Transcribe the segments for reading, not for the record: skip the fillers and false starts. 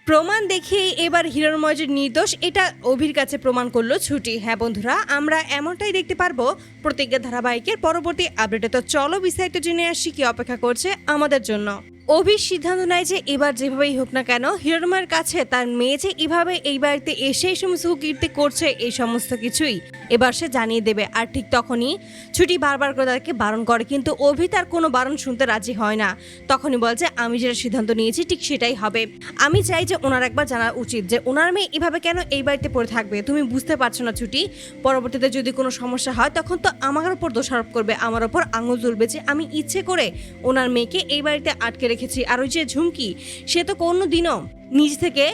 প্রমাণ দেখিয়ে এবার হিরণময় যে নির্দোষ এটা অভির কাছে প্রমাণ করলো ছুটি। হ্যাঁ বন্ধুরা, আমরা এমনটাই দেখতে পারবো প্রতিজ্ঞা ধারাবাহিকের পরবর্তী আপডেটে। তো চলো বিস্তারিত জেনে আসি কি অপেক্ষা করছে আমাদের জন্য। অভির সিদ্ধান্ত নেয় যে এবার যেভাবেই হোক না কেন হিরণময়ের কাছে তার মেয়ে যে এভাবে এই বাড়িতে এসে এই সমস্ত কীর্তি করছে এই সমস্ত কিছুই এবার সে জানিয়ে দেবে। আর ঠিক তখনই ছুটি বারবার করে তাকে বারণ করে, কিন্তু অভি তার কোনো বারণ শুনতে রাজি হয় না। তখনই বলছে আমি যেটা সিদ্ধান্ত নিয়েছি ঠিক সেটাই হবে। আমি চাই যে ওনার একবার জানা উচিত যে ওনার মেয়ে এভাবে কেন এই বাড়িতে পড়ে থাকবে। তুমি বুঝতে পারছো না ছুটি, পরবর্তীতে যদি কোনো সমস্যা হয় তখন তো আমার ওপর দোষারোপ করবে, আমার ওপর আঙুল তুলবে যে আমি ইচ্ছে করে ওনার মেয়েকে এই বাড়িতে আটকে রেখেছি। আর ওই যে ঝুমকি, সে তো কোনো দিনও নিজ থেকে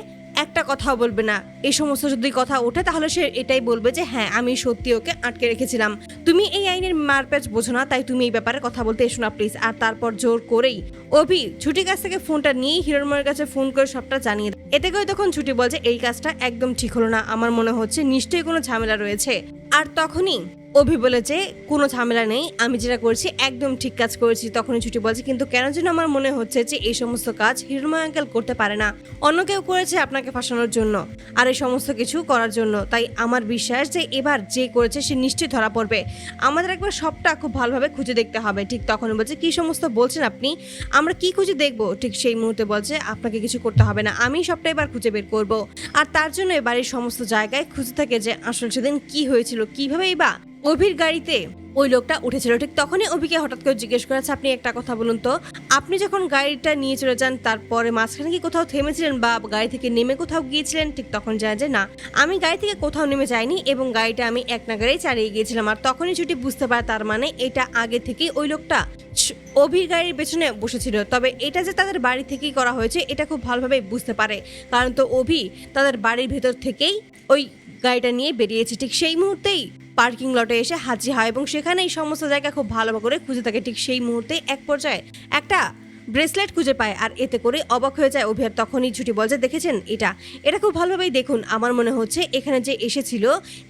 একটা কথাও বলবে না। এই সমস্ত যদি কথা ওঠে তাহলে সে এটাই বলবে যে হ্যাঁ আমি সত্যি ওকে আটকে রেখেছিলাম। তুমি এই আইনের মারপ্যাচ বোঝো না, তাই তুমি এই ব্যাপারে কথা বলতে এসো না প্লিজ। আর তারপর জোর করেই অভি ছুটির কাছ থেকে ফোনটা নিয়েই হিরণময়ের কাছে ফোন করে সবটা জানিয়ে দেয়। এতে করে তখন ছুটি বলছে এই কাজটা একদম ঠিক হলো না, আমার মনে হচ্ছে নিশ্চয়ই কোনো ঝামেলা রয়েছে। আর তখনই অভি বলে যে কোনো ঝামেলা নেই, আমি যেটা করেছি একদম ঠিক কাজ করেছি। তখনই ছুটি বলছে কিন্তু কেন যেন আমার মনে হচ্ছে যে এই সমস্ত কাজ হিরণময় আঙ্কেল করতে পারে না, অন্য কেউ করেছে আপনাকে ফাঁসানোর জন্য আর এই সমস্ত কিছু করার জন্য। তাই আমার বিশ্বাস যে এবার যে করেছে সে নিশ্চয়ই ধরা পড়বে। আমাদের একবার সবটা খুব ভালোভাবে খুঁজে দেখতে হবে। ঠিক তখনই বলছে কি সমস্ত বলছেন আপনি, আমরা কি খুঁজে দেখবো? ঠিক সেই মুহূর্তে বলছে আপনাকে কিছু করতে হবে না, আমি সবটা এবার খুঁজে বের করব। আর তার জন্য বাড়ির সমস্ত জায়গায় খুঁজে থাকে যে আসলে সেদিন কি হয়েছিল, কিভাবেই বা অভির গাড়িতে ওই লোকটা উঠেছিল। ঠিক তখনই অভিকে হঠাৎ করে জিজ্ঞেস করেছে আপনি একটা কথা বলুন তো, আপনি যখন গাড়িটা নিয়ে চলে যান তারপরে মাঝখানে কি কোথাও থেমেছিলেন বা গাড়ি থেকে নেমে কোথাও গিয়েছিলেন? ঠিক তখন জানা যে না, আমি গাড়ি থেকে কোথাও নেমে যাইনি এবং গাড়িটা আমি এক নাগাড়েই চালিয়ে গিয়েছিলাম। আর তখনই ছুটি বুঝতে পারে তার মানে এটা আগে থেকেই ওই লোকটা অভির গাড়ির পেছনে বসেছিল। তবে এটা যে তাদের বাড়ি থেকেই করা হয়েছে এটা খুব ভালোভাবে বুঝতে পারে, কারণ তো অভি তাদের বাড়ির ভেতর থেকেই ওই গাড়িটা নিয়ে বেরিয়েছে। ঠিক সেই মুহূর্তেই পার্কিং লটে এসে হাজির হয় এবং সেখানে এই সমস্ত জায়গা খুব ভালো করে খুঁজে থাকে। ঠিক সেই মুহূর্তে এক পর্যায়ে একটা ব্রেসলেট খুঁজে পায় আর এতে করে অবাক হয়ে যায় অভি। আর তখনই ছুটি বলছে দেখেছেন এটা খুব ভালোভাবেই দেখুন, আমার মনে হচ্ছে এখানে যে এসেছিল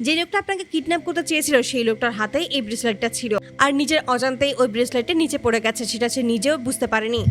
যে লোকটা আপনাকে কিডন্যাপ করতে চেয়েছিল সেই লোকটার হাতে এই ব্রেসলেটটা ছিল আর নিজের অজান্তেই ওই ব্রেসলেটটা নিচে পড়ে গেছে, সেটা সে নিজেও বুঝতে পারেনি।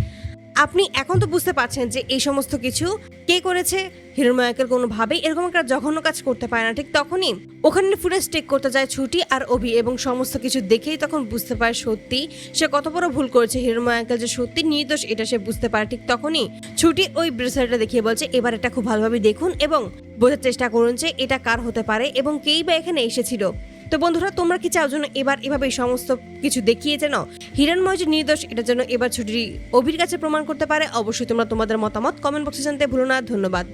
আপনি এখন তো বুঝতে পারছেন যে এই সমস্ত কিছু কে করেছে। হিরণময় আঙ্কেল কোনোভাবেই এরকম একটা জঘন্য কাজ করতে পারে না। ঠিক তখনই ওখানে ফুটেজ টেক করতে যায় ছুটি আর অভি এবং সমস্ত কিছু দেখেই তখন বুঝতে পারে সত্যি সে কত বড় ভুল করেছে। হিরণময় আঙ্কেল যে সত্যি নির্দোষ এটা সে বুঝতে পারে। ঠিক তখনই ছুটি ওই ব্রেসলেটটা দেখিয়ে বলছে এবার এটা খুব ভালোভাবে দেখুন এবং বোঝার চেষ্টা করুন যে এটা কার হতে পারে এবং কেই বা এখানে এসেছিল। তো বন্ধুরা, তোমরা কি চাও যেন এবার এভাবে সমস্ত কিছু দেখিয়ে যেন হিরণময় যে নির্দোষ এটা যেন এবার ছুটি অভির কাছে প্রমাণ করতে পারে? অবশ্যই তোমরা তোমাদের মতামত কমেন্ট বক্সে জানতে ভুলো না। ধন্যবাদ।